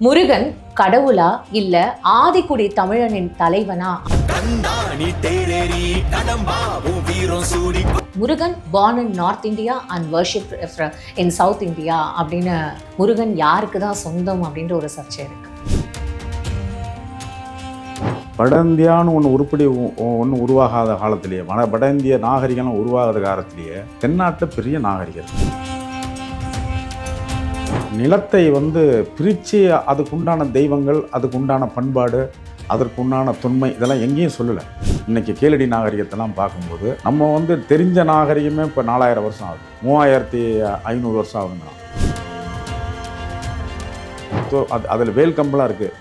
முருகன் கடவுளா இல்ல ஆதிக்குடி தமிழனின் தலைவனா? Murugan born in North India and worshipped in South India அப்படின்னு முருகன் யாருக்கு தான் சொந்தம் அப்படின்ற ஒரு சர்ச்சை இருக்கு. வட இந்தியான்னு ஒன்று உருவாகாத காலத்திலேயே வட இந்திய நாகரிகம் உருவாகாத காலத்திலேயே தென்னாட்டில் பெரிய நாகரிகம். நிலத்தை பிரித்து அதுக்குண்டான தெய்வங்கள், அதுக்குண்டான பண்பாடு, அதற்குண்டான தொன்மை இதெல்லாம் எங்கேயும் சொல்லலை. இன்றைக்கி கீழடி நாகரிகத்தெல்லாம் பார்க்கும்போது நம்ம தெரிஞ்ச நாகரிகமே இப்போ 4000 வருஷம் ஆகுது, 3500 வருஷம் ஆகுதுங்கண்ணா. அதில் வேல் கம்பெல்லாம் இருக்குது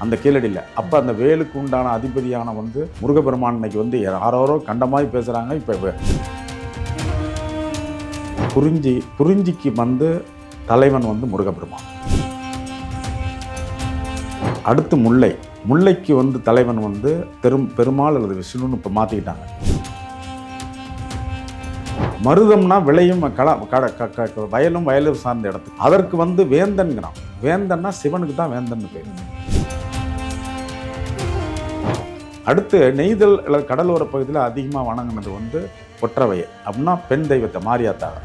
அந்த கீழடியில். அப்போ அந்த வேலுக்கு உண்டான அதிபதியான முருகப்பெருமான் இன்னைக்கு யாரோ கண்ட மாதிரி பேசுகிறாங்க. இப்போ குறிஞ்சிக்கு தலைவன் முருகப்பெருமான். அடுத்து முல்லைக்கு தலைவன் பெருமாள் அல்லது விஷ்ணுன்னு இப்போ மாற்றிக்கிட்டாங்க. மருதம்னா விளையும் வயலும் சார்ந்த இடத்துக்கு. அதற்கு வேந்தன்கிறான். வேந்தன்னா சிவனுக்கு தான் வேந்தன் பேர். அடுத்து நெய்தல் அல்லது கடலோர பகுதியில் அதிகமாக வணங்கினது ஒற்றவையை அப்படின்னா பெண் தெய்வத்தை மாரியாத்தாவை.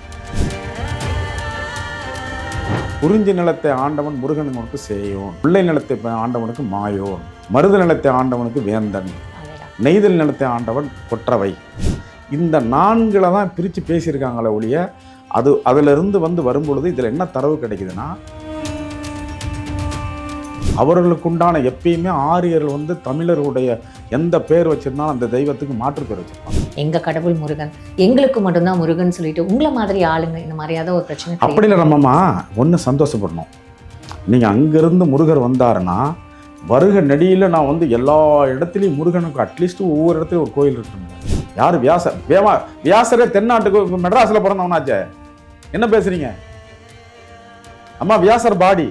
குறிஞ்சி நிலத்தை ஆண்டவன் முருகனுக்கு சேயோன், பிள்ளை நிலத்தை ஆண்டவனுக்கு மாயோன், மருத நிலத்தை ஆண்டவனுக்கு வேந்தன், நெய்தல் நிலத்தை ஆண்டவன் கொற்றவை. இந்த 4 தான் பிரித்து பேசியிருக்காங்களே ஒழிய அதிலிருந்து வரும்பொழுது இதில் என்ன தரவு கிடைக்குதுன்னா, அவர்களுக்குண்டான எப்பயுமே ஆரியர்கள் தமிழர்களுடைய எந்த பேர் வச்சிருந்தாலும் அந்த தெய்வத்துக்கு மாற்று பேர் வச்சிருப்பாங்க. எங்க கடவுள் முருகன், எங்களுக்கு மட்டும்தான் முருகன் சொல்லிட்டு உங்களை மாதிரி ஆளுங்க இந்த மாதிரியாத ஒரு பிரச்சனை. அப்படி இல்லை, நம்மம்மா ஒன்று சந்தோஷப்படணும். நீங்கள் அங்கேருந்து முருகர் வந்தாருன்னா வருக நெடியில் நான் எல்லா இடத்துலையும் முருகனுக்கு அட்லீஸ்ட் ஒவ்வொரு இடத்துலையும் ஒரு கோயில் இருக்கு. யார் வியாசரே தென்னாட்டுக்கு மெட்ராஸில் பிறந்தவனாச்சே, என்ன பேசுறீங்க அம்மா? வியாசர் பாடி.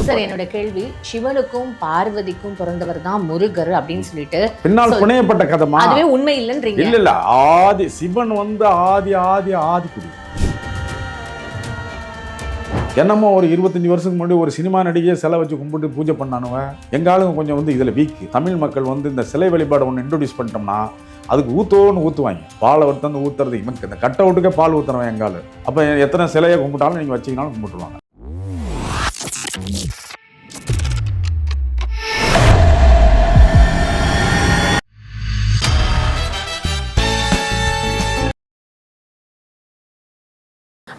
சார், என்னோட கேள்வி, சிவனுக்கும் பார்வதிக்கும் பிறந்தவர் தான் முருகர் அப்படின்னு சொல்லிட்டு பின்னால் புனையப்பட்ட கதைமா? அதுவே உண்மை இல்லைன்றீங்க? இல்ல ஆதி சிவன் ஆதிக்குடி. என்னமோ ஒரு 25 வருஷத்துக்கு முன்னாடி ஒரு சினிமா நடிகையை சிலை வச்சு கும்பிட்டு பூஜை பண்ணானுவன். எங்க ஆளுங்க கொஞ்சம் இதுல வீக். தமிழ் மக்கள் இந்த சிலை வழிபாடு ஒன்று இன்ட்ரோடியூஸ் பண்ணிட்டோம்னா அதுக்கு ஊற்றுவாங்க. பாலை வறுத்து ஊத்துறது இந்த கட் அவுட்டுக்கே பால் ஊத்துறவன் எங்காலு. அப்ப எத்தனை சிலையை கும்பிட்டாலும் நீங்க வச்சீங்கன்னாலும் கும்பிட்டுருவாங்க.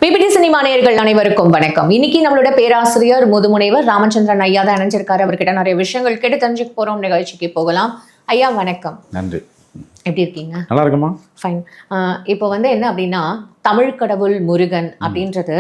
பிபிடி சினிமா நேயர்கள் அனைவருக்கும் வணக்கம். இன்னைக்கு நம்மளோட பேராசிரியர் முதுமுனைவர் ராமச்சந்திரன் ஐயா தான் இணைஞ்சிருக்காரு. அவர்கிட்ட நிறைய விஷயங்கள் கேட்டு தெரிஞ்சுக்க போறோம். நிகழ்ச்சிக்கு போகலாம். ஐயா வணக்கம். நன்றி. எப்படி இருக்கீங்க? நல்லா இருக்குமா? ஃபைன். இப்போ என்ன அப்படின்னா, தமிழ் கடவுள் முருகன் அப்படின்றது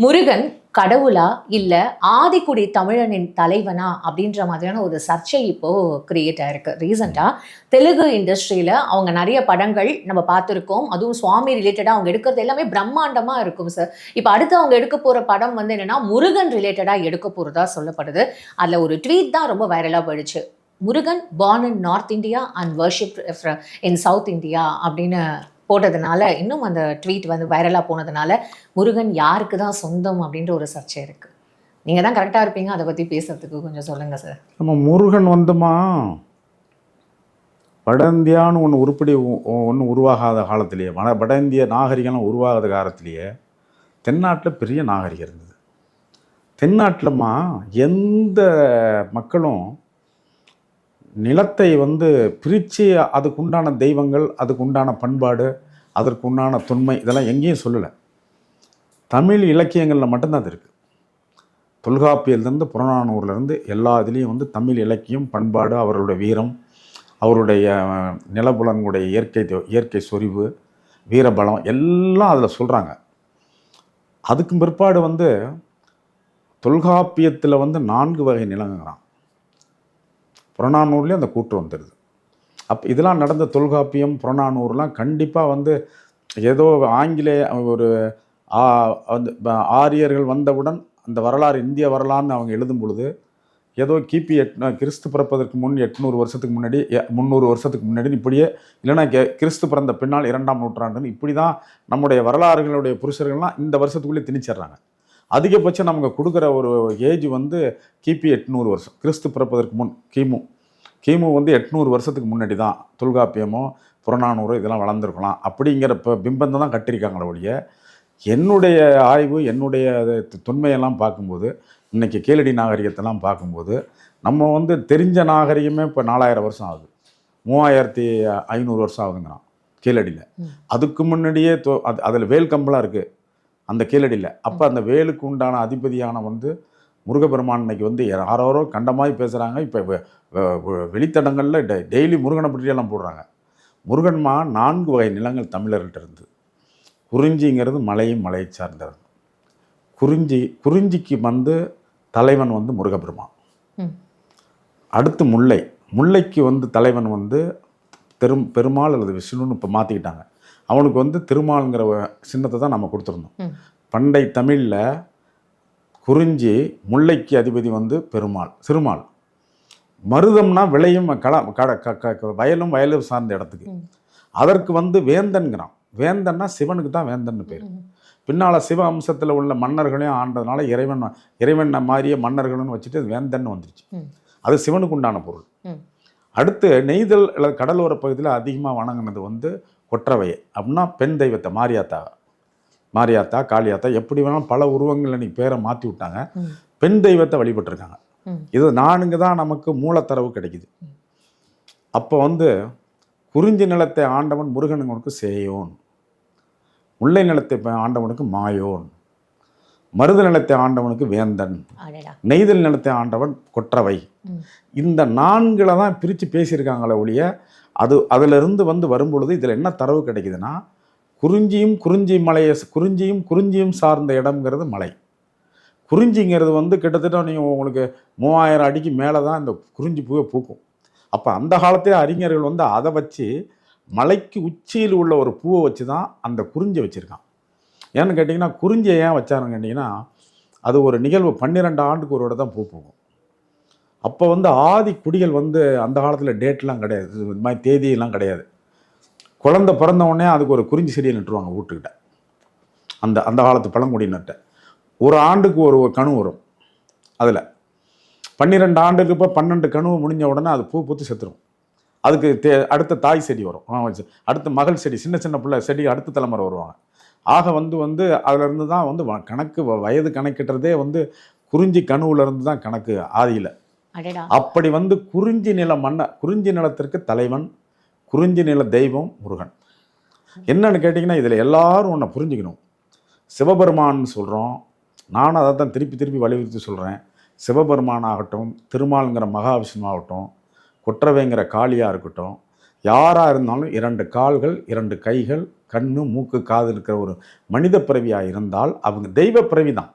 முருகன் கடவுளா இல்ல ஆதிக்குடி தமிழனின் தலைவனா அப்படின்ற மாதிரியான ஒரு சர்ச்சை இப்போ கிரியேட் ஆயிருக்கு. ரீசெண்டா தெலுங்கு இண்டஸ்ட்ரியில அவங்க நிறைய படங்கள் நம்ம பார்த்துருக்கோம். அதுவும் சுவாமி ரிலேட்டடா அவங்க எடுக்கிறது எல்லாமே பிரம்மாண்டமா இருக்கும் சார். இப்போ அடுத்து அவங்க எடுக்க போற படம் என்னன்னா முருகன் ரிலேட்டடா எடுக்க போறதா சொல்லப்படுது. அதுல ஒரு ட்வீட் தான் ரொம்ப வைரலா போயிடுச்சு. Murugan born in North India and worshipped in South India அப்படின்னு போட்டதுனால, இன்னும் அந்த ட்வீட் வைரலாக போனதுனால முருகன் யாருக்கு தான் சொந்தம் அப்படின்ற ஒரு சர்ச்சை இருக்குது. நீங்கள் தான் கரெக்டாக இருப்பீங்க அதை பற்றி பேசுறதுக்கு, கொஞ்சம் சொல்லுங்கள் சார். நம்ம முருகன் வட இந்தியான்னு ஒன்று உருவாகாத காலத்திலேயே வட இந்திய நாகரிகம் உருவாகாத காலத்திலேயே தென்னாட்டில் பெரிய நாகரிகம் இருந்தது. தென்னாட்டிலம்மா எந்த மக்களும் நிலத்தை பிரித்து அதுக்குண்டான தெய்வங்கள், அதுக்குண்டான பண்பாடு, அதற்குண்டான தொன்மை இதெல்லாம் எங்கேயும் சொல்லலை. தமிழ் இலக்கியங்களில் மட்டும்தான் அது இருக்குது. தொல்காப்பியிலேருந்து புறநானூர்லேருந்து எல்லா இதுலேயும் தமிழ் இலக்கியம், பண்பாடு, அவர்களுடைய வீரம், அவருடைய நிலப்புலனுடைய இயற்கை சொரிவு, வீரபலம் எல்லாம் அதில் சொல்கிறாங்க. அதுக்கும் பிற்பாடு தொல்காப்பியத்தில் 4 வகை நிலங்கிறான். புறநானூர்லேயும் அந்த கூற்று வந்துடுது. இதெல்லாம் நடந்த தொல்காப்பியம், புறநானூர்லாம் கண்டிப்பாக ஏதோ ஆங்கிலேய ஒரு ஆரியர்கள் வந்தவுடன் அந்த வரலாறு இந்திய வரலாறுன்னு அவங்க எழுதும் பொழுது ஏதோ கிபி கிறிஸ்து பிறப்பதற்கு முன் 800 வருஷத்துக்கு முன்னாடி 300 வருஷத்துக்கு முன்னாடி இப்படியே, இல்லைன்னா கிறிஸ்து பிறந்த பின்னால் 2ஆம் நூற்றாண்டுன்னு இப்படி தான் நம்முடைய வரலாறுகளுடைய புருஷர்கள்லாம் இந்த வருஷத்துக்குள்ளே திணிச்சிடுறாங்க. அதிகபட்சம் நமக்கு கொடுக்குற ஒரு ஏஜ் வந்து கிபி 800 வருஷம், கிறிஸ்து பிறப்பதற்கு முன். கிமு வந்து 800 வருஷத்துக்கு முன்னாடி தான் தொல்காப்பியமோ புறநானூறு இதெல்லாம் வளர்ந்துருக்கலாம் அப்படிங்கிற பிம்பத்தை தான் கட்டியிருக்காங்களே ஒழிய, என்னுடைய ஆய்வு என்னுடைய தொன்மையெல்லாம் பார்க்கும்போது, இன்றைக்கி கீழடி நாகரிகத்தெல்லாம் பார்க்கும்போது நம்ம வந்து தெரிஞ்ச நாகரிகமே இப்போ 4000 வருஷம் ஆகுது, 3500 வருஷம் ஆகுதுங்கிறான் கீழடியில். அதுக்கு முன்னாடியே அதில் வேல் கம்பெல்லாம் இருக்குது அந்த கீழடியில். அப்போ அந்த வேலுக்கு உண்டான அதிபதியான வந்து முருகப்பெருமான் இன்னைக்கு வந்து யாரோ கண்டமாய் பேசுகிறாங்க. இப்போ வெளித்தடங்களில் டெய்லி முருகனை பற்றியெல்லாம் போடுறாங்க. முருகன்மா 4 வகை நிலங்கள் தமிழர்கிட்ட இருந்து. குறிஞ்சிங்கிறது மலையும் மலையை சார்ந்தது. குறிஞ்சிக்கு வந்து தலைவன் வந்து முருகப்பெருமான். அடுத்து முல்லைக்கு வந்து தலைவன் வந்து பெருமாள் அல்லது விஷ்ணுன்னு இப்போ மாற்றிக்கிட்டாங்க. அவனுக்கு வந்து திருமால்ங்கிற சின்னத்தை தான் நம்ம கொடுத்துருந்தோம். பண்டை தமிழில் குறிஞ்சி, முல்லைக்கு அதிபதி வந்து திருமால். மருதம்னா விளையும் வயலும் சார்ந்த இடத்துக்கு. அதற்கு வந்து வேந்தன்கிறான். வேந்தன்னா சிவனுக்கு தான் வேந்தன்னு பேர். பின்னால் சிவ அம்சத்தில் உள்ள மன்னர்களையும் ஆண்டதுனால இறைவனை மாதிரியே மன்னர்கள்னு வச்சுட்டு வேந்தன்னு வந்துருச்சு. அது சிவனுக்கு உண்டான பொருள். அடுத்து நெய்தல் அல்லது கடலோர பகுதியில் அதிகமாக வணங்கினது வந்து கொற்றவையை அப்படின்னா பெண் தெய்வத்தை மாரியாத்தா காளியாத்தா எப்படி வேணாலும் பல உருவங்கள் இன்னைக்கு பேரை மாற்றி விட்டாங்க. பெண் தெய்வத்தை வழிபட்டிருக்காங்க. இது 4 தான் நமக்கு மூலத்தரவு கிடைக்குது. அப்போ வந்து குறிஞ்சி நிலத்தை ஆண்டவன் முருகனுக்கு சேயோன், முல்லை நிலத்தை ஆண்டவனுக்கு மாயோன், மருத நிலத்தை ஆண்டவனுக்கு வேந்தன், நெய்தல் நிலத்தை ஆண்டவன் கொற்றவை. இந்த 4 தான் பிரித்து பேசியிருக்காங்களே ஒழிய, அதிலிருந்து வந்து வரும்பொழுது இதில் என்ன தரவு கிடைக்குதுன்னா, குறிஞ்சியும் சார்ந்த இடம்ங்கிறது மலை. குறிஞ்சிங்கிறது வந்து கிட்டத்தட்ட நீங்கள் உங்களுக்கு 3000 அடிக்கு மேலே தான் இந்த குறிஞ்சி பூவை பூக்கும். அப்போ அந்த காலத்திலே அறிஞர்கள் வந்து அதை வச்சு மலைக்கு உச்சியில் உள்ள ஒரு பூவை வச்சு தான் அந்த குறிஞ்சி வச்சுருக்கான். ஏன்னு கேட்டிங்கன்னா, குறிஞ்சியை ஏன் வச்சாருன்னு கேட்டிங்கன்னா, அது ஒரு நிகழ்வு 12 ஆண்டுக்கு ஒரு தான் பூ பூக்கும். அப்போ வந்து ஆதி குடிகள் வந்து அந்த காலத்தில் டேட்லாம் கிடையாது, இது மாதிரி தேதியெல்லாம் கிடையாது. குழந்தை பிறந்த உடனே அதுக்கு ஒரு குறிஞ்சி செடியை நட்டுருவாங்க வீட்டுக்கிட்ட. அந்த காலத்து பழங்குடியினர்கிட்ட ஒரு ஆண்டுக்கு ஒரு கணு வரும். அதில் 12 ஆண்டுக்கு இப்போ 12 கனவு முடிஞ்ச உடனே அது பூ பூத்து செத்துரும். அதுக்கு அடுத்த தாய் செடி வரும், அடுத்த மகள் செடி, சின்ன பிள்ளை செடி அடுத்த தலைமுறை வருவாங்க. ஆக வந்து அதிலிருந்து தான் வந்து கணக்கு வயது கணக்கிட்டதே வந்து குறிஞ்சி கனவுலேருந்து தான் கணக்கு ஆதியில். அப்படி வந்து குறிஞ்சி நிலத்திற்கு தலைவன், குறிஞ்சி நில தெய்வம் முருகன். என்னன்னு கேட்டிங்கன்னா, இதில் எல்லாரும் ஒன்றை புரிஞ்சுக்கணும். சிவபெருமான் சொல்கிறோம், நானும் அதை தான் திருப்பி வலியுறுத்தி சொல்கிறேன். சிவபெருமான் ஆகட்டும், திருமால்ங்கிற மகாவிஷ்ணுவாகட்டும், கொற்றவைங்கிற காளியாக இருக்கட்டும், யாராக இருந்தாலும் 2 கால்கள் 2 கைகள் கண்ணு மூக்கு காது இருக்கிற ஒரு மனித பிறவியாக இருந்தால் அவங்க தெய்வ பிறவி தான்.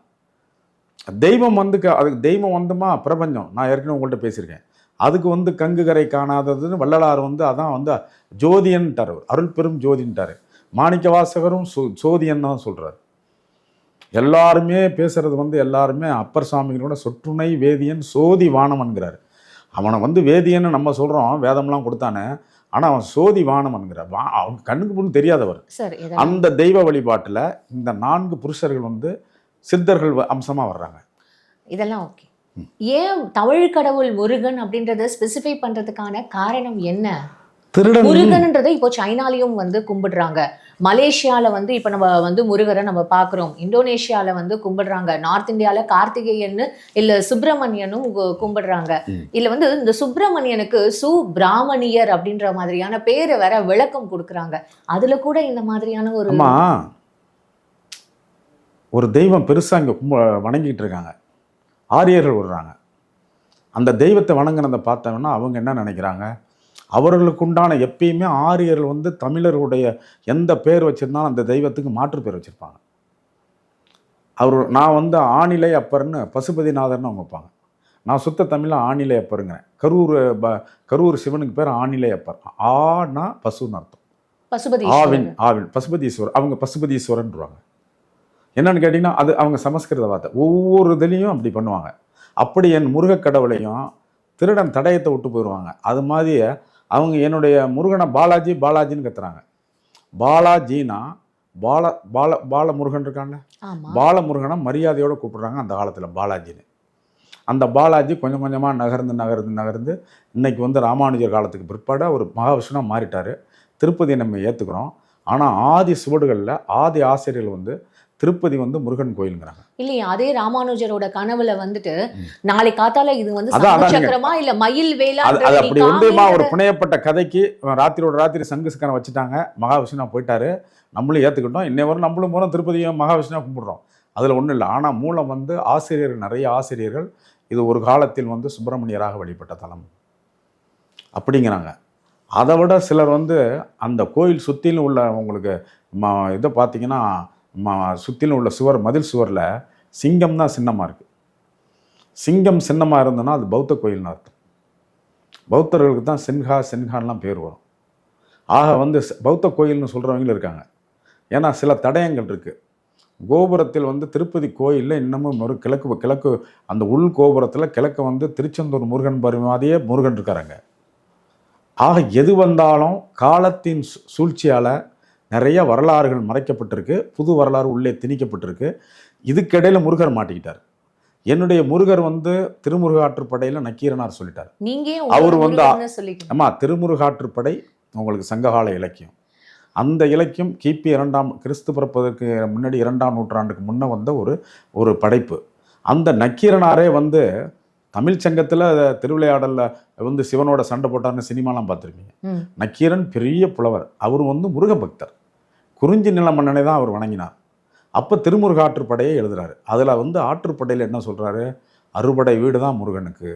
தெய்வம் வந்து அதுக்கு தெய்வம் வந்துமா பிரபஞ்சம். நான் ஏற்கனவே உங்கள்கிட்ட பேசியிருக்கேன். அதுக்கு வந்து கங்கு கரை காணாததுன்னு வள்ளலார் வந்து அதான் வந்து ஜோதியன்ட்டார், அருள் பெரும் ஜோதின்ட்டார். மாணிக்க வாசகரும் சோதியன் தான் சொல்கிறார். எல்லாருமே பேசுகிறது வந்து எல்லாருமே அப்பர் சாமிகளோட சொற்றுணை வேதியன் சோதி வானவன்கிறார். அவனை வந்து வேதியன்னு நம்ம சொல்கிறோம், வேதம்லாம் கொடுத்தானே, ஆனால் அவன் சோதி வானவன்கிறார். அவங்க கண்ணுக்கு பொண்ணு தெரியாதவர். அந்த தெய்வ வழிபாட்டில் இந்த 4 புருஷர்கள் வந்து சித்தர்கள் அம்சமாக வர்றாங்க. இதெல்லாம் ஓகே. ஏன் தமிழ் கடவுள் முருகன் அப்படின்றத ஸ்பெசிஃபை பண்ணுறதுக்கான காரணம் என்ன? முருகன்ன்றதை இப்போ சைனாலையும் வந்து கும்பிடுறாங்க, மலேசியாவில் வந்து இப்போ நம்ம வந்து முருகரை நம்ம பார்க்குறோம், இந்தோனேஷியாவில் வந்து கும்பிடுறாங்க, நார்த் இந்தியாவில் கார்த்திகேயன்னு இல்லை சுப்பிரமணியனும் கும்பிடுறாங்க. இல்லை வந்து இந்த சுப்பிரமணியனுக்கு சுப்பிராமணியர் அப்படின்ற மாதிரியான பேரை வேற விளக்கம் கொடுக்குறாங்க. அதில் கூட இந்த மாதிரியான ஒரு தெய்வம் பெருசாக இங்கே வணங்கிட்டு இருக்காங்க, ஆரியர்கள் விடுறாங்க. அந்த தெய்வத்தை வணங்கினதை பார்த்தோம்னா அவங்க என்ன நினைக்கிறாங்க, அவர்களுக்கு உண்டான எப்பயுமே ஆரியர்கள் வந்து தமிழர்களுடைய எந்த பேர் வச்சுருந்தாலும் அந்த தெய்வத்துக்கு மாற்று பேர் வச்சுருப்பாங்க. நான் வந்து ஆணிலை அப்பர்னு பசுபதிநாதர்னு அவங்க வைப்பாங்க. நான் சுத்த தமிழில் ஆணிலை அப்பருங்கிறேன். கரூர் சிவனுக்கு பேர் ஆணிலை அப்பர். ஆனா பசுன்னு அர்த்தம், ஆவின் பசுபதீஸ்வரர். அவங்க பசுபதீஸ்வரன்றாங்க. என்னன்னு கேட்டிங்கன்னா, அது அவங்க சமஸ்கிருத வார்த்தை. ஒவ்வொரு இதுலேயும் அப்படி பண்ணுவாங்க. அப்படி என் முருகக் கடவுளையும் திருடன் தடயத்தை விட்டு போயிடுவாங்க. அது மாதிரியே அவங்க என்னுடைய முருகனை பாலாஜின்னு கத்துறாங்க. பாலாஜினா பாலமுருகன் இருக்காங்க, ஆமா. பாலமுருகனை மரியாதையோடு கூப்பிடுறாங்க அந்த காலத்தில் பாலாஜின்னு. அந்த பாலாஜி கொஞ்சம் கொஞ்சமாக நகர்ந்து இன்னைக்கு வந்து ராமானுஜர் காலத்துக்கு பிற்பாடு அவர் மகாவிஷ்ணுவாக மாறிட்டார். திருப்பதியை நம்ம ஏற்றுக்கிறோம். ஆனால் ஆதி சுவடுகளில் ஆதி ஆசிரியர்கள் வந்து திருப்பதி வந்து முருகன் கோயிலுங்கிறாங்க. இல்லையா, அதே ராமானுஜரோட கனவுல வந்துட்டு நாளை காத்தால இது வந்து அதான் சங்கு சக்கரமா இல்ல மயில் வேலா அது அப்படி வந்து ஒரு புனையப்பட்ட கதைக்கு ராத்திரியோட ராத்திரி சங்கு சக்கரம் வச்சுட்டாங்க, மகாவிஷ்ணுவா போயிட்டாரு, நம்மளும் ஏற்றுக்கிட்டோம். இன்னை வரும் நம்மளும் போகிறோம், திருப்பதியும் மகாவிஷ்ணுவா கும்பிடுறோம். அதில் ஒன்றும் இல்லை. ஆனால் மூலம் வந்து ஆசிரியர்கள், நிறைய ஆசிரியர்கள் இது ஒரு காலத்தில் வந்து சுப்பிரமணியராக வழிபட்ட தலம் அப்படிங்கிறாங்க. அதை விட சிலர் வந்து அந்த கோயில் சுற்றிலும் உள்ள உங்களுக்கு இதை பார்த்தீங்கன்னா சுற்றிலும் உள்ள சுவர், மதில் சுவரில் சிங்கம் தான் சின்னமாக இருக்குது. சிங்கம் சின்னமாக இருந்ததுன்னா அது பௌத்த கோயில்னு அர்த்தம். பௌத்தர்களுக்கு தான் சென்ஹான்லாம் பேர் வரும். ஆக வந்து பௌத்த கோயில்னு சொல்கிறவங்களும் இருக்காங்க. ஏன்னா சில தடயங்கள் இருக்குது. கோபுரத்தில் வந்து திருப்பதி கோயிலில் இன்னமும் ஒரு கிழக்கு அந்த உள் கோபுரத்தில் கிழக்கு வந்து திருச்செந்தூர் முருகன் மாதிரியே முருகன் இருக்காருங்க. ஆக எது வந்தாலும் காலத்தின் சூழ்ச்சியால் நிறைய வரலாறுகள் மறைக்கப்பட்டிருக்கு, புது வரலாறு உள்ளே திணிக்கப்பட்டிருக்கு. இதுக்கிடையில் முருகர் மாட்டிக்கிட்டார். என்னுடைய முருகர் வந்து திருமுருகாற்றுப்படையில் நக்கீரனார் சொல்லிட்டார். அவர் வந்து திருமுருகாற்றுப்படை உங்களுக்கு சங்ககால இலக்கியம். அந்த இலக்கியம் கிபி 2ஆம் கிறிஸ்து பிறப்பதற்கு முன்னாடி 2ஆம் நூற்றாண்டுக்கு முன்னே வந்த ஒரு படைப்பு. அந்த நக்கீரனாரே வந்து தமிழ் சங்கத்தில் திருவிளையாடலில் வந்து சிவனோட சண்டை போட்டார்னு சினிமாலாம் பார்த்துருக்கீங்க. நக்கீரன் பெரிய புலவர். அவர் வந்து முருக பக்தர். குறிஞ்சி நில மன்னனை தான் அவர் வணங்கினார். அப்போ திருமுருகாற்றுப்படையை எழுதுறாரு. அதில் வந்து ஆற்றுப்படையில் என்ன சொல்கிறாரு, அறுபடை வீடு தான் முருகனுக்கு,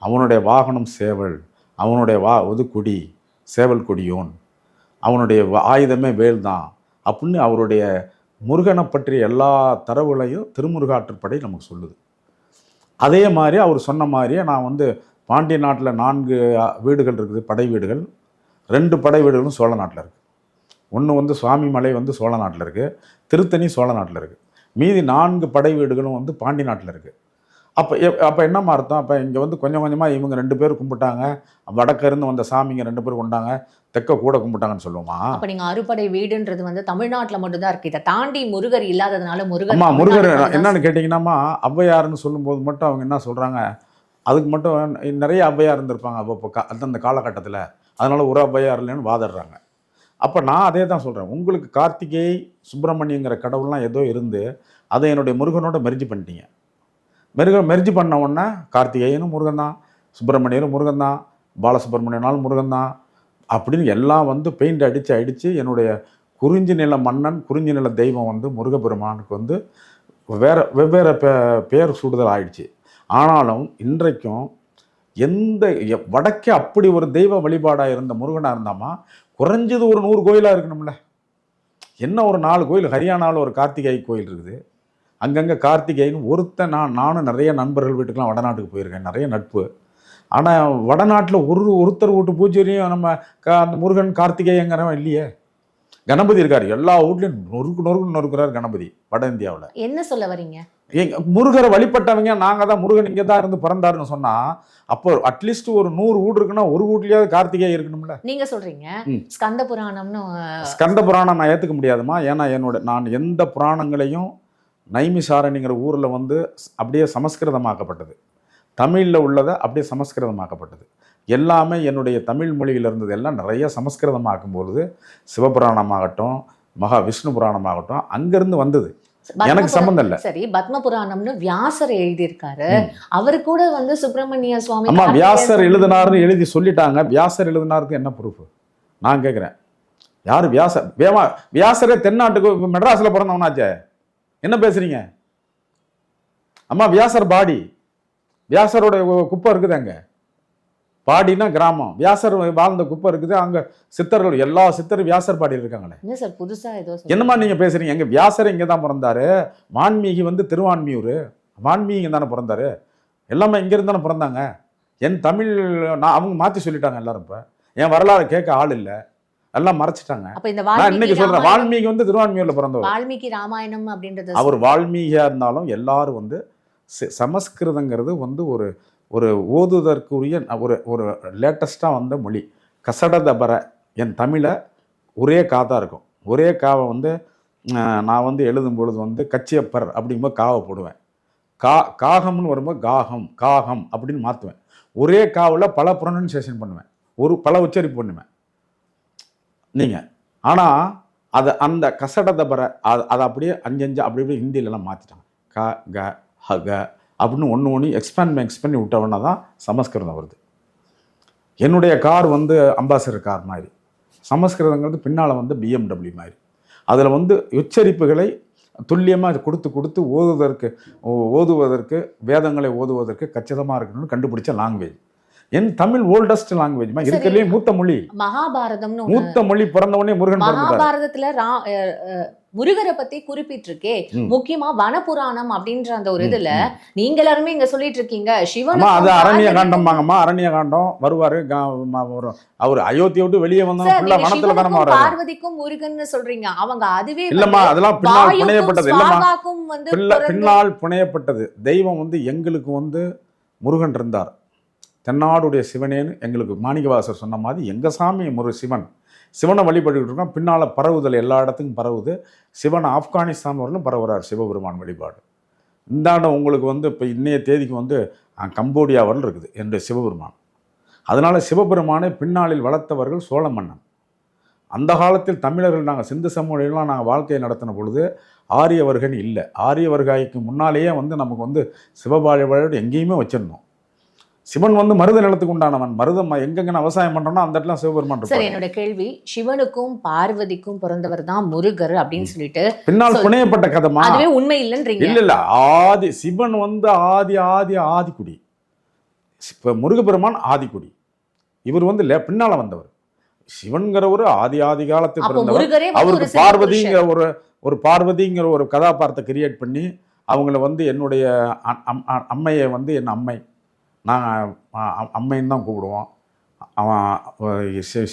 அவனுடைய வாகனம் சேவல், அவனுடைய கொடி சேவல் கொடியோன், அவனுடைய ஆயுதமே வேல் தான் அப்படின்னு அவருடைய முருகனை பற்றிய எல்லா தரவுகளையும் திருமுருகாற்றுப்படை நமக்கு சொல்லுது. அதே மாதிரி அவர் சொன்ன மாதிரியே நான் வந்து பாண்டிய நாட்டில் 4 வீடுகள் இருக்குது, படை வீடுகள். 2 படை வீடுகளும் சோழ நாட்டில் இருக்குது. ஒன்று வந்து சுவாமி மலை வந்து சோழ நாட்டில் இருக்குது, திருத்தணி சோழ நாட்டில் இருக்குது. மீதி 4 படை வீடுகளும் வந்து பாண்டி நாட்டில் இருக்குது. அப்போ என்னம்மா அர்த்தம்? அப்போ இங்கே வந்து கொஞ்சம் கொஞ்சமாக இவங்க 2 பேர் கும்பிட்டாங்க, வடக்கிருந்து வந்த சாமிங்க 2 பேர் கொண்டாங்க, தெற்க கூட கும்பிட்டாங்கன்னு சொல்லுவோமா? அப்போ நீங்கள் அறுபடை வீடுன்றது வந்து தமிழ்நாட்டில் மட்டும்தான் இருக்குது. இதை தாண்டி முருகர் இல்லாததுனால முருகர் என்னன்னு கேட்டிங்கன்னாம்மா, ஔவையார்னு சொல்லும்போது மட்டும் அவங்க என்ன சொல்கிறாங்க, அதுக்கு மட்டும் நிறைய ஔவையார் இருந்திருப்பாங்க அப்போ அந்த காலகட்டத்தில், அதனால் ஒரு ஔவையார் இல்லைன்னு வாதிடுறாங்க. அப்போ நான் அதே தான் சொல்கிறேன். உங்களுக்கு கார்த்திகை சுப்பிரமணியங்கிற கடவுள்லாம் ஏதோ இருந்து அதை என்னுடைய முருகனோட மெர்ஜி பண்ணிட்டீங்க. மெர்ஜி பண்ண உடனே கார்த்திகேயனும் முருகன் தான், சுப்பிரமணியனும் முருகன் தான், பாலசுப்பிரமணியனாலும் முருகன் தான் அப்படின்னு எல்லாம் வந்து பெயிண்ட் அடித்து என்னுடைய குறிஞ்சி நில மன்னன், குறிஞ்சி நில தெய்வம் வந்து முருகப்பெருமானுக்கு வந்து வெவ்வேறு பேர் சூடுதல் ஆயிடுச்சு. ஆனாலும் இன்றைக்கும் வடக்கே அப்படி ஒரு தெய்வ வழிபாடாக இருந்த முருகனாக இருந்தாமா குறைஞ்சது ஒரு 100 கோயிலாக இருக்கணும்ல. என்ன ஒரு 4 கோயில், ஹரியானாவில் ஒரு கார்த்திகை கோயில் இருக்குது, அங்கங்கே கார்த்திகைன்னு ஒருத்தன். நானும் நிறைய நண்பர்கள் வீட்டுக்கெலாம் வடநாட்டுக்கு போயிருக்கேன், நிறைய நட்பு. ஆனால் வடநாட்டில் ஒருத்தர் வீட்டு பூஜையிலையும் நம்ம அந்த முருகன் கார்த்திகேயங்கிறவன் இல்லையே. கணபதி இருக்கார், எல்லா வீட்லையும் நொறுக்குறார் கணபதி வட இந்தியாவில். என்ன சொல்ல வரீங்க? முருகரை வழிபட்டவங்க நாங்கள் தான், முருகன் இங்கே தான் இருந்து பிறந்தாருன்னு சொன்னால் அப்போ அட்லீஸ்ட் ஒரு 100 வீடு இருக்குன்னா ஒரு வீட்லையாவது கார்த்திகேய இருக்கணும்ல. நீங்கள் சொல்கிறீங்க ஸ்கந்த புராணம்னு. ஸ்கந்த புராணம் நான் ஏற்றுக்க முடியாதுமா. ஏன்னா நான் எந்த புராணங்களையும் நைமிசாரணிங்கிற ஊரில் வந்து அப்படியே சமஸ்கிருதமாக்கப்பட்டது, தமிழில் உள்ளதை அப்படியே சமஸ்கிருதமாக்கப்பட்டது. எல்லாமே என்னுடைய தமிழ் மொழியில் இருந்தது எல்லாம் நிறைய சமஸ்கிருதமாக்கும்பொழுது சிவபுராணமாகட்டும், மகா விஷ்ணு புராணமாகட்டும் அங்கேருந்து வந்தது. எனக்கு சம்பந்தம் இல்லை. சரி, பத்ம புராணம்னு வியாசர் எழுதியிருக்காரு, அவரு கூட வந்து சுப்பிரமணிய சுவாமி. ஆமா, வியாசர் எழுதினார்னு எழுதி சொல்லிட்டாங்க. வியாசர் எழுதினாருக்கு என்ன ப்ரூஃப்? நான் கேட்குறேன், யார் வியாசர்? வியாசரே தென்னாட்டுக்கு மெட்ராஸில் பிறந்தவனாச்சே, என்ன பேசுறீங்க? அம்மா வியாசர் பாடி, வியாசரோட குப்பை இருக்குது அங்கே. பாடினா கிராமம், வியாசர் வாழ்ந்த குப்பை இருக்குது அங்கே. சித்தர்கள், எல்லா சித்தரும் வியாசர் பாடியில் இருக்காங்களே. என்ன சார் புதுசா ஏதோ என்னமா நீங்கள் பேசுறீங்க? எங்கள் வியாசர் இங்கே தான் பிறந்தாரு. வான்மீகி வந்து திருவான்மியூர், வான்மீகி தானே பிறந்தாரு. எல்லாமே இங்கேருந்து தானே பிறந்தாங்க. என் தமிழ் அவங்க மாற்றி சொல்லிட்டாங்க எல்லாரும். இப்போ என் வரலாறு கேட்க ஆள் இல்லை, எல்லாம் மறைச்சிட்டாங்க. நான் இன்னைக்கு சொல்கிறேன், வால்மீகி வந்து திருவான்மியூரில் பிறந்தவர். வால்மீகி ராமாயணம் அப்படின்றது அவர் வால்மீகியாக இருந்தாலும் எல்லாரும் வந்து சமஸ்கிருதங்கிறது வந்து ஒரு ஓதுதற்குரிய ஒரு லேட்டஸ்ட்டாக வந்த மொழி. கசட தபர என் தமிழை ஒரே காதாக இருக்கும். ஒரே காவை வந்து நான் வந்து எழுதும் பொழுது வந்து கச்சியப்பர் அப்படிங்கும்போது காவை போடுவேன். காகம்னு வரும்போது காகம் அப்படின்னு மாற்றுவேன். ஒரே காவில் பல ப்ரொனன்சியேஷன் பண்ணுவேன், பல உச்சரிப்பு பண்ணுவேன் நீங்கள். ஆனால் அந்த கசடதபர அதை அப்படியே 5 அப்படி ஹிந்திலலாம் மாற்றிட்டாங்க. க ஹ க அப்படின்னு ஒன்று எக்ஸ்பேண்ட் பண்ணி விட்டவொன்னே தான் சமஸ்கிருதம் வருது. என்னுடைய கார் வந்து அம்பாசிடர் கார் மாதிரி, சமஸ்கிருதங்கிறது பின்னால் வந்து BMW மாதிரி. அதில் வந்து உச்சரிப்புகளை துல்லியமாக கொடுத்து ஓதுவதற்கு வேதங்களை ஓதுவதற்கு கச்சிதமாக இருக்கணும்னு கண்டுபிடிச்ச லாங்குவேஜ். என் தமிழ் ஓல்டஸ்ட் லாங்குவேஜ் இருக்கிறதுலே மூத்த மொழி. மகாபாரதம்னு மூத்த மொழி பிறந்தவனே முருகன். மகாபாரதத்துல முருகரை பத்தி குறிப்பிட்டிருக்கே. முக்கியமா வனபுராணம் அப்படின்ற அந்த ஒரு இதுல நீங்க எல்லாருமே இங்க சொல்லிட்டு இருக்கீங்க சிவன். அது அரண்ய காண்டம் வாங்கம்மா, அரண்ய காண்டம் வருவாரு. அவர் அயோத்தியை விட்டு வெளியே வந்தா வனத்துல தானே வராரு. பார்வதிக்கும் முருகன் சொல்றீங்க, அவங்க அதுவே இல்லம்மா, அதெல்லாம் பின்னால் புனையப்பட்டது. இல்லம்மா, பின்னால் புனையப்பட்டது. தெய்வம் வந்து எங்களுக்கு வந்து முருகன் இருந்தார், தென்னாடுடைய சிவனேன்னு எங்களுக்கு மாணிக்கவாசர் சொன்ன மாதிரி எங்கள் சாமி சிவனை வழிபட்டுக்கிட்டு இருக்கோம். பின்னால் பரவுதல் எல்லா இடத்துக்கும் பரவுது. சிவன் ஆப்கானிஸ்தான் வரலும் பரவுறார் சிவபெருமான் வழிபாடு. இந்தாண்ட உங்களுக்கு வந்து இப்போ இன்னைய தேதிக்கு வந்து கம்போடியா வரலும் இருக்குது என்னுடைய சிவபெருமான். அதனால் சிவபெருமானை பின்னாளில் வளர்த்தவர்கள் சோழ மன்னன். அந்த காலத்தில் தமிழர்கள் நாங்கள் சிந்து சமூகலாம் நாங்கள் வாழ்க்கையை நடத்தின பொழுது ஆரியவர்கள் இல்லை. ஆரியவர்காய்க்கு முன்னாலேயே வந்து நமக்கு வந்து சிவபாழிபாடு எங்கேயுமே வச்சிருந்தோம். சிவன் வந்து மருத நிலத்துக்கு உண்டானவன். மருதம் எங்கெங்க விவசாயம் பண்றோம்னா அந்த இடத்துல சிவபெருமான். சரி, என்னோட கேள்வி, சிவனுக்கும் பார்வதிக்கும் பிறந்தவர் தான் முருகர் அப்படின்னு சொல்லிட்டு பின்னால் புனையப்பட்ட கதைமா? அதுவே உண்மை இல்லைன்றீங்க? இல்ல, ஆதி சிவன் வந்து ஆதிக்குடி. இப்ப முருகப்பெருமான் ஆதிக்குடி. இவர் வந்து பின்னால வந்தவர். சிவன்கிறவர் ஆதி காலத்தில் பிறந்தவர். அவருக்கு பார்வதிங்கிற ஒரு பார்வதிங்கிற ஒரு கதாபாத்திரத்தை கிரியேட் பண்ணி அவங்கள வந்து என்னுடைய அம்மையை வந்து என் அம்மை, நாங்கள் அம்மைன்னு தான் கூப்பிடுவோம். அவன்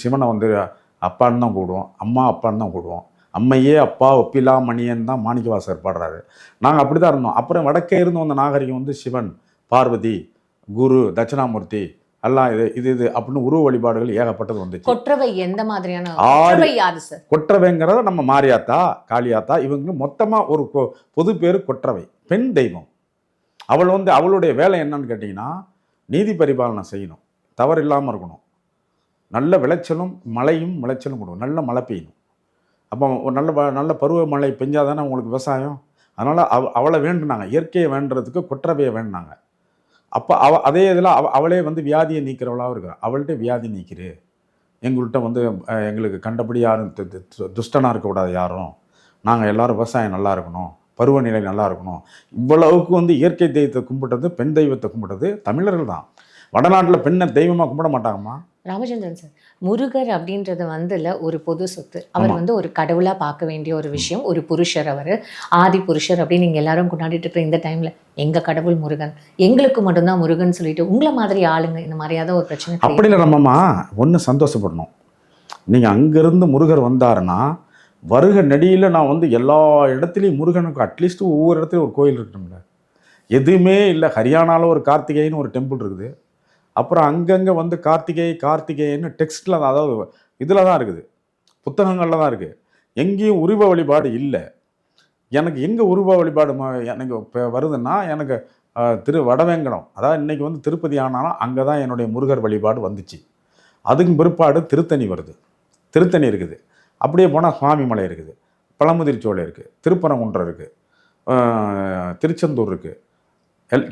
சிவனை வந்து அப்பான்னு தான் கூப்பிடுவோம், அம்மா அப்பான்னு தான் கூப்பிடுவோம். அம்மையே அப்பா ஒப்பிலா மணியன் தான் மாணிக்கவாசகர் பாடுறாரு. நாங்கள் அப்படி தான் இருந்தோம். அப்புறம் வடக்கே இருந்து வந்த நாகரிகம் வந்து சிவன், பார்வதி, குரு, தட்சிணாமூர்த்தி எல்லாம் இது அப்படின்னு உருவ வழிபாடுகள் ஏகப்பட்டது வந்துச்சு. கொற்றவை எந்த மாதிரியான? கொற்றவைங்கிறத நம்ம மாரியாத்தா, காளியாத்தா, இவங்க மொத்தமாக ஒரு பொது பேர் கொற்றவை. பெண் தெய்வம். அவள் வந்து அவளுடைய வேலை என்னன்னு கேட்டிங்கன்னா, நீதி பரிபாலனை செய்யணும், தவறு இல்லாமல் இருக்கணும், நல்ல விளைச்சலும் கொடுக்கணும், நல்ல மழை பெய்யணும். அப்போ ஒரு நல்ல பருவ மழை பெஞ்சாதானே உங்களுக்கு விவசாயம். அதனால் அவளை வேண்டுனாங்க, இயற்கையை வேண்டுறதுக்கு கொற்றவையை வேண்டினாங்க. அப்போ அதே இதில் அவளே வந்து வியாதியை நீக்கிறவளாகவும் இருக்கிறாள். அவள்கிட்ட வியாதி நீக்கிறு, எங்கள்கிட்ட வந்து எங்களுக்கு கண்டபடி யாரும் துஷ்டனாக இருக்கக்கூடாது, யாரும் நாங்கள் எல்லோரும் விவசாயம் நல்லா இருக்கணும், பருவநிலை நல்லா இருக்கணும். இவ்வளவுக்கு வந்து இயற்கை தெய்வத்தை கும்பிட்டது, பெண் தெய்வத்தை கும்பிட்டது தமிழர்கள் தான். வடநாட்டில் பெண்ணை தெய்வமாக கும்பிட மாட்டாங்கம்மா. ராமச்சந்திரன் சார், முருகர் அப்படின்றது வந்து ஒரு பொது சொத்து. அவர் வந்து ஒரு கடவுளாக பார்க்க வேண்டிய ஒரு விஷயம், ஒரு புருஷர், அவர் ஆதி புருஷர் அப்படின்னு நீங்கள் எல்லாரும் கொண்டாடிட்டு இருக்கிற இந்த டைமில் எங்கள் கடவுள் முருகன், எங்களுக்கு மட்டும்தான் முருகன் சொல்லிட்டு உங்களை மாதிரி ஆளுங்க இந்த மாதிரியாத ஒரு பிரச்சனை. அப்படி இல்லை நம்மம்மா, ஒன்று சந்தோஷப்படணும். நீங்கள் அங்கேருந்து முருகர் வந்தாருன்னா வருக நெடியில் நான் வந்து எல்லா இடத்துலையும் முருகனுக்கு அட்லீஸ்ட் ஒவ்வொரு இடத்துலையும் ஒரு கோயில் இருக்கணும்ல. எதுவுமே இல்லை. ஹரியானாவில் ஒரு கார்த்திகேயன்னு ஒரு டெம்பிள் இருக்குது. அப்புறம் அங்கங்கே வந்து கார்த்திகேயன்னு டெக்ஸ்டில் தான், அதாவது இதில் தான் இருக்குது, புத்தகங்களில் தான் இருக்குது. எங்கேயும் உருவ வழிபாடு இல்லை. எனக்கு எங்கே உருவ வழிபாடு எனக்கு இப்போ வருதுன்னா, எனக்கு வடவேங்கடம், அதாவது இன்றைக்கி வந்து திருப்பதி ஆனாலும் அங்கே தான் என்னுடைய முருகர் வழிபாடு வந்துச்சு. அதுக்கு பிற்பாடு திருத்தணி வருது, திருத்தணி இருக்குது. அப்படியே போனால் சுவாமிமலை இருக்குது, பழமுதிர்ச்சோலை இருக்குது, திருப்பரங்குன்றம் இருக்குது, திருச்செந்தூர் இருக்குது.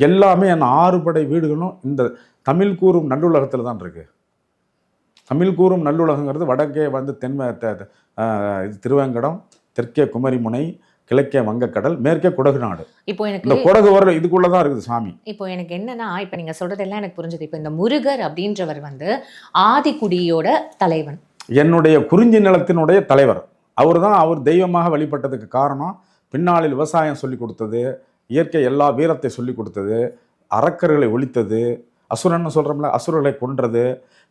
எல்லாமே அந்த 6 படை வீடுகளும் இந்த தமிழ் கூறும் நல்லுலகத்தில் தான் இருக்குது. தமிழ் கூறும் நல்லுலகங்கிறது வடக்கே வந்து திருவேங்கடம், தெற்கே குமரிமுனை, கிழக்கே வங்கக்கடல், மேற்கே குடகு நாடு. இப்போ எனக்கு இந்த குடகு வர இதுக்குள்ள தான் இருக்குது சாமி. இப்போ எனக்கு என்னன்னா, இப்போ நீங்க சொல்றதெல்லாம் எனக்கு புரிஞ்சது. இப்போ இந்த முருகர் அப்படின்றவர் வந்து ஆதிக்குடியோட தலைவன், என்னுடைய குறிஞ்சி நிலத்தினுடைய தலைவர். அவர் தெய்வமாக வழிபட்டதுக்கு காரணம் பின்னாளில் விவசாயம் சொல்லி கொடுத்தது, இயற்கை எல்லா வீரத்தை சொல்லி கொடுத்தது, அரக்கர்களை ஒழித்தது, அசுரன்னு சொல்கிறோம்ல, அசுரர்களை கொன்றது,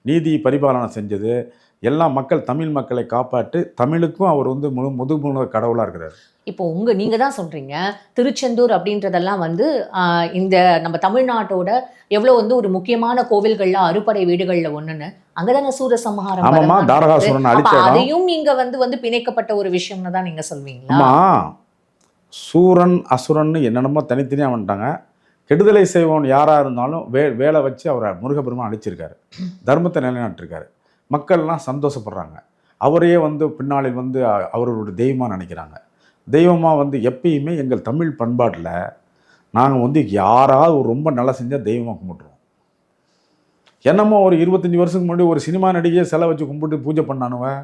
நீதி பரிபாலனை செஞ்சது, எல்லா மக்கள் தமிழ் மக்களை காப்பாற்றி தமிழுக்கும் அவர் வந்து முதுமுழு கடவுளாக இருக்கிறார். இப்போ நீங்க தான் சொல்றீங்க திருச்செந்தூர் அப்படின்றதெல்லாம் வந்து இந்த நம்ம தமிழ்நாட்டோட எவ்வளவு வந்து ஒரு முக்கியமான கோவில்கள்ல அறுபடை வீடுகள்ல ஒண்ணுன்னு அங்கதானே சூரசம்ஹாரம் ஆமாம்மா, பரம்பரை தாரகாசுரன் அப்ப அழிச்ச இடம். அதையும் நீங்க வந்து பிணைக்கப்பட்ட ஒரு விஷயம்னு தான் நீங்க சொல்வீங்களா? ஆமா, சூரன் அசுரன் என்னென்னமோ தனித்தனியாக வந்துட்டாங்க. கெடுதலை செய்வோன் யாராக இருந்தாலும் வேலை வச்சு அவரை முருகப்பெருமான் அழிச்சிருக்காரு, தர்மத்தை நிலைநாட்டிருக்காரு. மக்கள்லாம் சந்தோஷப்படுறாங்க. அவரையே வந்து பின்னாளில் வந்து அவர்களுடைய தெய்வமாக நினைக்கிறாங்க. தெய்வமாக வந்து எப்பயுமே எங்கள் தமிழ் பண்பாட்டில் நாங்கள் வந்து யாராவது ஒரு ரொம்ப நல்லா செஞ்சால் தெய்வமாக கும்பிட்ருவோம். என்னமோ ஒரு 25 வருஷத்துக்கு முன்னாடி ஒரு சினிமா நடிகையை சிலை வச்சு கும்பிட்டு பூஜை பண்ணானுவன்.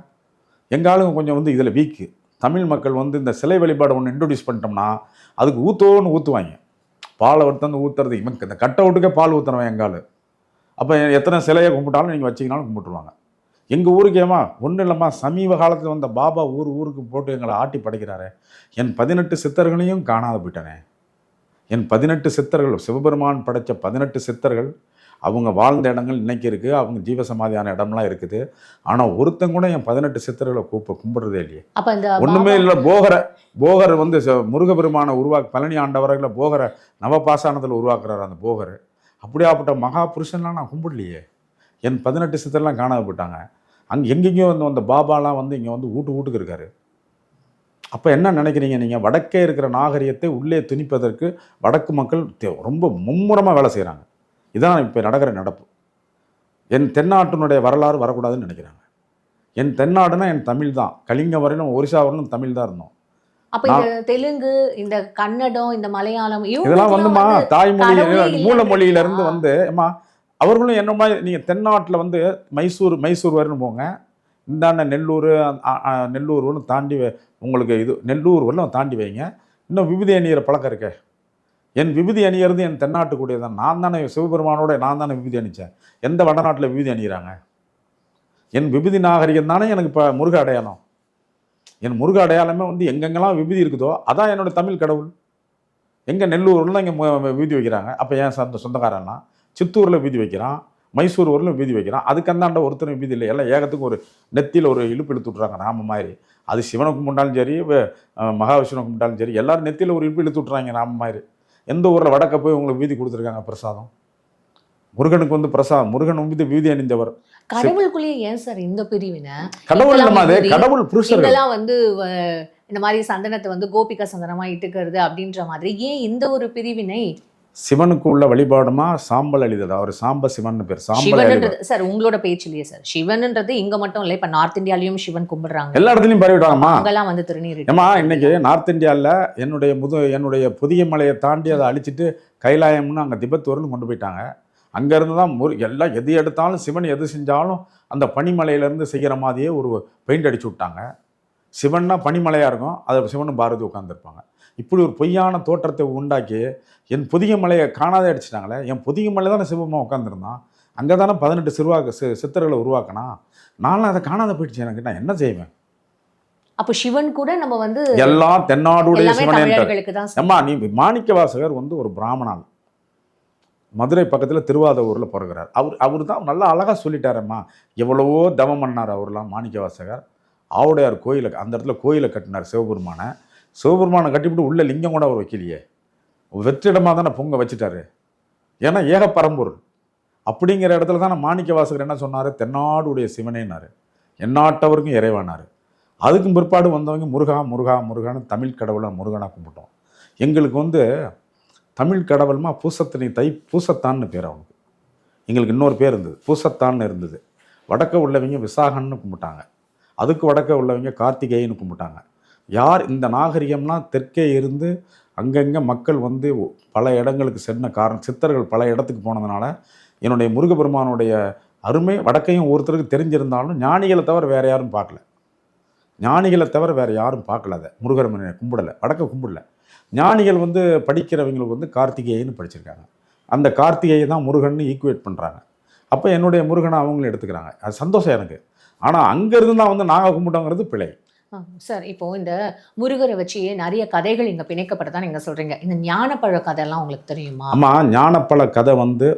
எங்கள் ஆளுங்க கொஞ்சம் வந்து இதில் வீக்கு. தமிழ் மக்கள் வந்து இந்த சிலை வழிபாடு ஒன்று இன்ட்ரடியூஸ் பண்ணிட்டோம்னா அதுக்கு ஊற்றுவோன்னு ஊற்றுவாங்க. பாலை வந்து ஊற்றுறது இவன் இந்த கட் அவுட்டுக்கே பால் ஊற்றுறவன் எங்கால். அப்போ எத்தனை சிலையை கும்பிட்டாலும் நீங்கள் வச்சிங்கனாலும் கும்பிட்டுருவாங்க. எங்கள் ஊருக்கேம்மா ஒன்றும் இல்லைம்மா, சமீப காலத்தில் வந்த பாபா ஊருக்கு போட்டு எங்களை ஆட்டி படைக்கிறாரு. என் 18 சித்தர்களையும் காணாத போயிட்டனே. என் 18 சித்தர்கள், சிவபெருமான் படைத்த 18 சித்தர்கள் அவங்க வாழ்ந்த இடங்கள் இன்னைக்கு இருக்குது, அவங்க ஜீவசமாதியான இடம்லாம் இருக்குது. ஆனால் ஒருத்தங்க கூட என் 18 சித்தர்களை கும்பிடுறதே இல்லையே. ஒன்றுமே இல்லை. போகரை வந்து முருகபெருமானை பழனி ஆண்டவர்களை போகரை நவபாசானத்தில் உருவாக்குறாரு அந்த போகர். அப்படியாப்பட்ட மகா புருஷன்லாம் நான் கும்பிடலையே. என் 18 சித்தர்லாம் காணாத போயிட்டாங்க. அங்கே எங்கெங்கேயோ வந்து அந்த பாபாலாம் வந்து இங்கே வந்து வீட்டுக்கு இருக்காரு. அப்போ என்ன நினைக்கிறீங்க நீங்கள்? வடக்கே இருக்கிற நாகரிகத்தை உள்ளே திணிப்பதற்கு வடக்கு மக்கள் ரொம்ப மும்முரமாக வேலை செய்கிறாங்க. இதான் இப்போ நடக்கிற நடப்பு. என் தென்னாட்டினுடைய வரலாறு வரக்கூடாதுன்னு நினைக்கிறாங்க. என் தென்னாடுனா என் தமிழ் தான். கலிங்க வரையிலும் ஒரிசா வரையிலும் தமிழ் தான் இருந்தோம். அப்ப இந்த தெலுங்கு, இந்த கன்னடம், இந்த மலையாளம் இதெல்லாம் வந்துமா தாய்மொழி மூல மொழியிலிருந்து வந்து அம்மா அவர்களும் என்ன மாதிரி. நீங்கள் தென்னாட்டில் வந்து மைசூர் வரைன்னு போங்க, இந்தாண்ட நெல்லூர்னு தாண்டி உங்களுக்கு இது நெல்லூர் வரலும் தாண்டி வைங்க. இன்னும் விபூதி அணியிற பழக்கம் இருக்கே. என் விபூதி அணியிறது என் தென்னாட்டுக்குடிய தான். நான் தானே சிவபெருமானோட நான் தானே விபூதி அணித்தேன். எந்த வடநாட்டில் விபூதி அணிகிறாங்க? என் விபூதி நாகரிகம் தானே எனக்கு இப்போ முருக அடையாளம். என் முருக அடையாளமே வந்து எங்கெங்கெல்லாம் விபூதி இருக்குதோ அதான் என்னோடய தமிழ் கடவுள். எங்கே நெல்லூரில் தான் இங்கே விபூதி வைக்கிறாங்க. அப்போ ஏன் சொந்தக்காரன்னா சித்தூரில் விபூதி வைக்கிறான், மைசூர் ஊரில் விபூதி வைக்கிறான். அதுக்கு அந்தாண்ட ஒருத்தரும் விபூதி இல்லை. எல்லாம் ஏகத்துக்கு ஒரு நெத்தியில் ஒரு இழுப்பு இழுத்து விட்றாங்க நாம மாதிரி. அது சிவனை கும்பிட்டாலும் சரி, மகாவிஷ்ணுவை கும்பிட்டாலும் சரி, எல்லாரும் நெத்தியில் ஒரு இழுப்பு இழுத்து விட்றாங்க நாம மாதிரி. எந்த ஊரில் வடக்க போய் உங்களுக்கு வீதி கொடுத்துருக்காங்க பிரசாதம்? முருகனுக்கு வந்து பிரசாதம், முருகன் வந்து வீதி அணிந்தவர். கடவுளுக்குள்ளேயே ஏன் சார் இந்த பிரிவினை? கடவுள் இல்லமாதே, கடவுள் புருஷர்கள் வந்து இந்த மாதிரி சந்தனத்தை வந்து கோபிகா சந்தனமா இட்டுக்கிறது அப்படின்ற மாதிரி ஏன் இந்த ஒரு பிரிவினை? சிவனுக்கு உள்ள வழிபாடுமா சாம்பல் அழிதல். அவர் சாம்ப சிவன் பேர். சாம்பல் சார் உங்களோட பேச்சிலேயே சார் சிவன்ன்றது இங்க மட்டும் இல்லை, இப்ப நார்த் இந்தியாலையும் சிவன் கும்பிடுறாங்க, எல்லா இடத்துலையும் பரவிட்டாங்கம்மா. அங்கெல்லாம் வந்து திருநீர். ஏமா இன்னைக்கு நார்த் இந்தியாவில் என்னுடைய புதிய மலையை தாண்டி அதை அழிச்சிட்டு கைலாயம்னு அங்கே திபெத் கொண்டு போயிட்டாங்க. அங்கேருந்து தான் எல்லாம் எது எடுத்தாலும் சிவன் எது செஞ்சாலும் அந்த பனிமலையிலேருந்து செய்கிற மாதிரியே ஒரு பெயிண்ட் அடிச்சு விட்டாங்க. சிவன்னா பனிமலையாக இருக்கும், அதை சிவனும் பாரதி உட்காந்துருப்பாங்க. இப்படி ஒரு பொய்யான தோற்றத்தை உண்டாக்கி என் புதிய மலையை காணாதே அடிச்சிட்டாங்களே. என் புதிய மலை தானே சிவமாக உட்காந்துருந்தான். அங்கே தானே 18 சித்தர்களை உருவாக்கினா. நானும் அதை காணாத போயிடுச்சு. எனக்கு நான் என்ன செய்வேன்? அப்போ சிவன் கூட நம்ம வந்து எல்லாம் தென்னாடுடைய சிவனே. அம்மா நீ மாணிக்கவாசகர் வந்து ஒரு பிராமணன், மதுரை பக்கத்தில் திருவாதூரில் பிறகுறார். அவர் தான் நல்லா அழகாக சொல்லிட்டாரம்மா. எவ்வளவோ தவம் பண்ணார் அவர்லாம். மாணிக்கவாசகர் ஆவுடையார் கோயிலை அந்த இடத்துல கோயிலை கட்டினார். சிவபெருமானை கட்டிவிட்டு உள்ள லிங்கம் கூட அவர் வைக்கலையே. வெற்றிடமாக தானே பொங்க வச்சுட்டாரு. ஏன்னா ஏக பரம்பொருள் அப்படிங்கிற இடத்துல தானே மாணிக்கவாசகர் என்ன சொன்னார்? தென்னாடுடைய சிவனேனார், எந்நாட்டவருக்கும் இறைவானார். அதுக்கும் பிற்பாடு வந்தவங்க முருகா முருகா முருகான்னு தமிழ் கடவுளை முருகனாக கும்பிட்டோம். எங்களுக்கு வந்து தமிழ் கடவுள்மா பூசத்தான்னு பேர். அவனுக்கு எங்களுக்கு இன்னொரு பேர் இருந்தது, பூசத்தான்னு இருந்தது. வடக்க உள்ளவங்க விசாகன்னு கும்பிட்டாங்க, அதுக்கு வடக்க உள்ளவங்க கார்த்திகேயன்னு கும்பிட்டாங்க. யார் இந்த நாகரிகம்லாம் தெற்கே இருந்து அங்கங்கே மக்கள் வந்து பல இடங்களுக்கு சென்ன காரணம், சித்தர்கள் பல இடத்துக்கு போனதுனால என்னுடைய முருகபெருமானுடைய அருமை வடக்கையும் ஒருத்தருக்கு தெரிஞ்சிருந்தாலும் ஞானிகளை தவிர வேறு யாரும் பார்க்கல. ஞானிகளை தவிர வேறு யாரும் பார்க்கல. அதை முருகரமனை கும்பிடலை, வடக்க கும்பிடல. ஞானிகள் வந்து படிக்கிறவங்களுக்கு வந்து கார்த்திகேயன்னு படிச்சிருக்காங்க. அந்த கார்த்திகேயை தான் முருகன்னு ஈக்குவேட் பண்ணுறாங்க. அப்போ என்னுடைய முருகனை அவங்களும் எடுத்துக்கிறாங்க. அது சந்தோஷம் எனக்கு. ஆனால் அங்கேருந்து தான் வந்து நாங்கள் கும்பிட்டோங்கிறது பிழை. சார் இப்போ இந்த முருகரை வச்சு நிறைய கதைகள் இங்கே பிணைக்கப்பட்டதான் நீங்கள் சொல்கிறீங்க. இந்த ஞானப்பழ கதையெல்லாம் உங்களுக்கு தெரியுமா? ஆமாம், ஞானப்பழ கதை வந்து